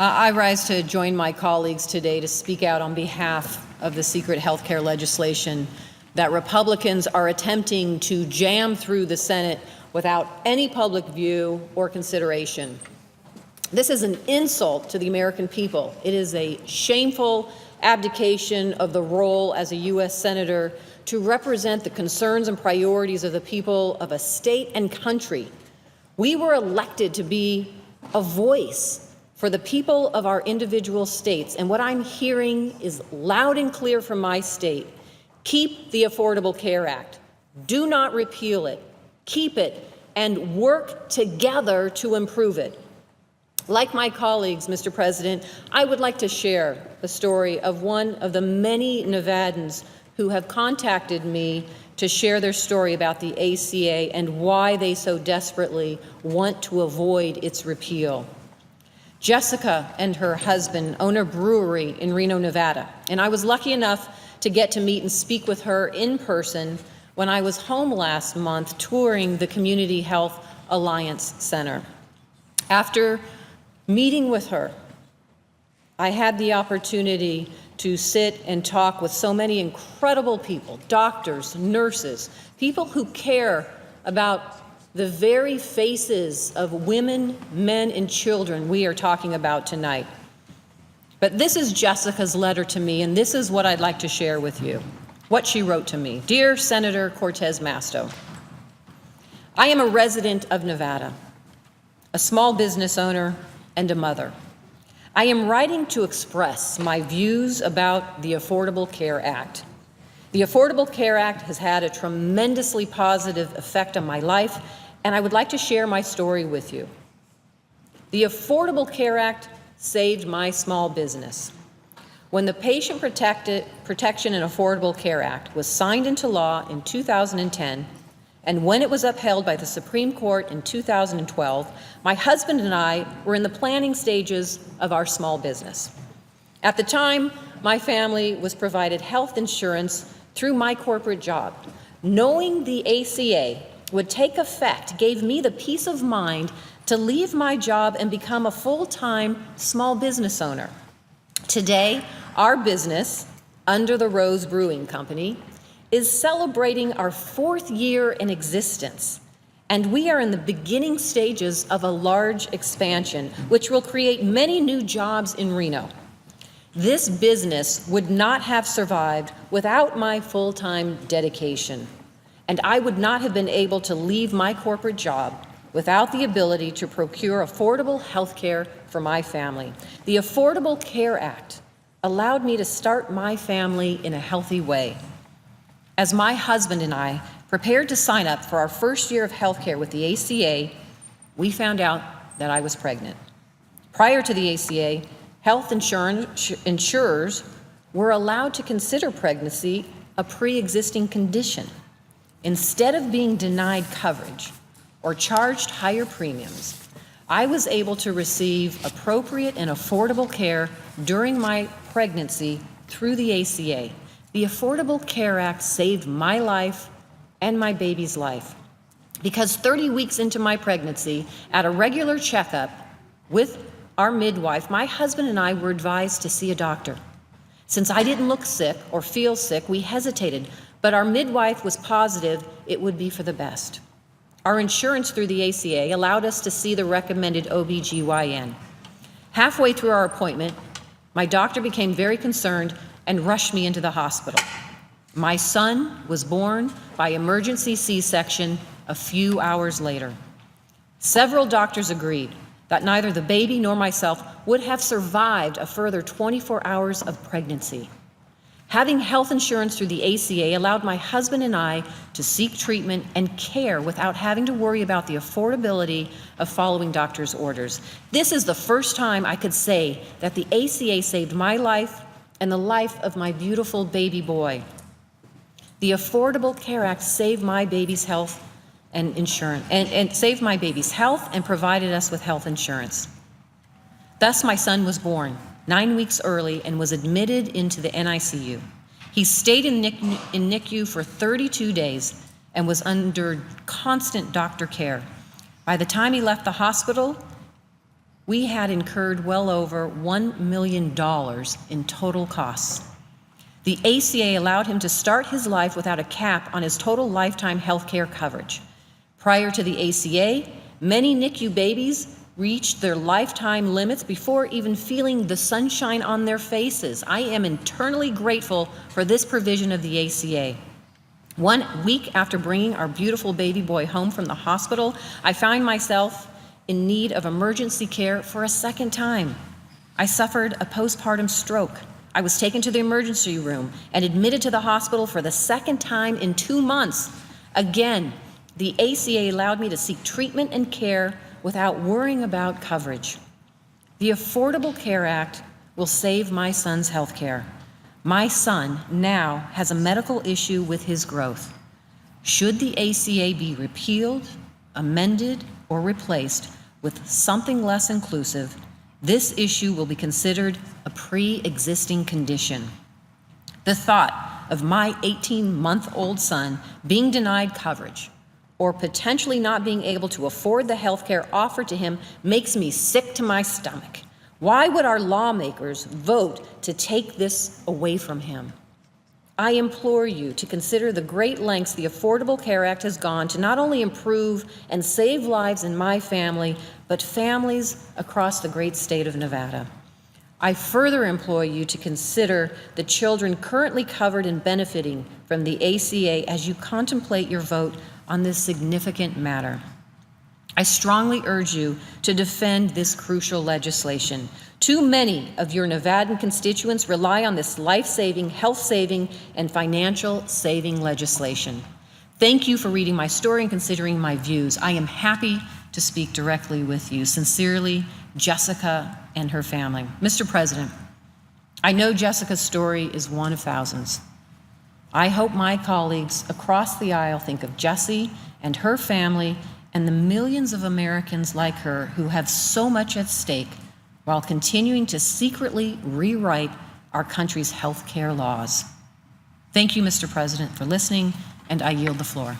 I rise to join my colleagues today to speak out on behalf of the secret healthcare legislation that Republicans are attempting to jam through the Senate without any public view or consideration. This is an insult to the American people. It is a shameful abdication of the role as a U.S. Senator to represent the concerns and priorities of the people of a state and country. We were elected to be a voice for the people of our individual states, and what I'm hearing is loud and clear from my state. Keep the Affordable Care Act. Do not repeal it. Keep it and work together to improve it. Like my colleagues, Mr. President, I would like to share the story of one of the many Nevadans who have contacted me to share their story about the ACA and why they so desperately want to avoid its repeal. Jessica and her husband own a brewery in Reno, Nevada, and I was lucky enough to get to meet and speak with her in person when I was home last month touring the Community Health Alliance Center. After meeting with her, I had the opportunity to sit and talk with so many incredible people, doctors, nurses, people who care about the very faces of women, men, and children we are talking about tonight. But this is Jessica's letter to me, and this is what I'd like to share with you, what she wrote to me. Dear Senator Cortez Masto, I am a resident of Nevada, a small business owner, and a mother. I am writing to express my views about the Affordable Care Act. The Affordable Care Act has had a tremendously positive effect on my life, and I would like to share my story with you. The Affordable Care Act saved my small business. When the Patient Protection and Affordable Care Act was signed into law in 2010, and when it was upheld by the Supreme Court in 2012, my husband and I were in the planning stages of our small business. At the time, my family was provided health insurance through my corporate job. Knowing the ACA would take effect gave me the peace of mind to leave my job and become a full-time small business owner. Today, our business, Under the Rose Brewing Company, is celebrating our 4th year in existence, and we are in the beginning stages of a large expansion, which will create many new jobs in Reno. This business would not have survived without my full-time dedication, and I would not have been able to leave my corporate job without the ability to procure affordable health care for my family. The Affordable Care Act allowed me to start my family in a healthy way. As my husband and I prepared to sign up for our first year of health care with the ACA, we found out that I was pregnant. Prior to the ACA, health insurers were allowed to consider pregnancy a pre-existing condition. Instead of being denied coverage or charged higher premiums, I was able to receive appropriate and affordable care during my pregnancy through the ACA. The Affordable Care Act saved my life and my baby's life, because 30 weeks into my pregnancy, at a regular checkup with our midwife, my husband and I were advised to see a doctor. Since I didn't look sick or feel sick, we hesitated, but our midwife was positive it would be for the best. Our insurance through the ACA allowed us to see the recommended OBGYN. Halfway through our appointment, my doctor became very concerned and rushed me into the hospital. My son was born by emergency C-section a few hours later. Several doctors agreed that neither the baby nor myself would have survived a further 24 hours of pregnancy. Having health insurance through the ACA allowed my husband and I to seek treatment and care without having to worry about the affordability of following doctor's orders. This is the first time I could say that the ACA saved my life and the life of my beautiful baby boy. The Affordable Care Act saved my baby's health and insurance, and saved my baby's health and provided us with health insurance. Thus, my son was born 9 weeks early and was admitted into the NICU. He stayed in NICU for 32 days and was under constant doctor care. By the time he left the hospital, we had incurred well over $1 million in total costs. The ACA allowed him to start his life without a cap on his total lifetime health care coverage. Prior to the ACA, many NICU babies reached their lifetime limits before even feeling the sunshine on their faces. I am eternally grateful for this provision of the ACA. 1 week after bringing our beautiful baby boy home from the hospital, I found myself in need of emergency care for a second time. I suffered a postpartum stroke. I was taken to the emergency room and admitted to the hospital for the second time in 2 months. Again, the ACA allowed me to seek treatment and care without worrying about coverage. The Affordable Care Act will save my son's health care. My son now has a medical issue with his growth. Should the ACA be repealed, amended, or replaced with something less inclusive, this issue will be considered a pre-existing condition. The thought of my 18-month-old son being denied coverage or potentially not being able to afford the health care offered to him makes me sick to my stomach. Why would our lawmakers vote to take this away from him? I implore you to consider the great lengths the Affordable Care Act has gone to not only improve and save lives in my family, but families across the great state of Nevada. I further implore you to consider the children currently covered and benefiting from the ACA as you contemplate your vote on this significant matter. I strongly urge you to defend this crucial legislation. Too many of your Nevadan constituents rely on this life-saving, health-saving, and financial-saving legislation. Thank you for reading my story and considering my views. I am happy to speak directly with you. Sincerely, Jessica and her family. Mr. President, I know Jessica's story is one of thousands. I hope my colleagues across the aisle think of Jessie and her family and the millions of Americans like her who have so much at stake while continuing to secretly rewrite our country's health care laws. Thank you, Mr. President, for listening, and I yield the floor.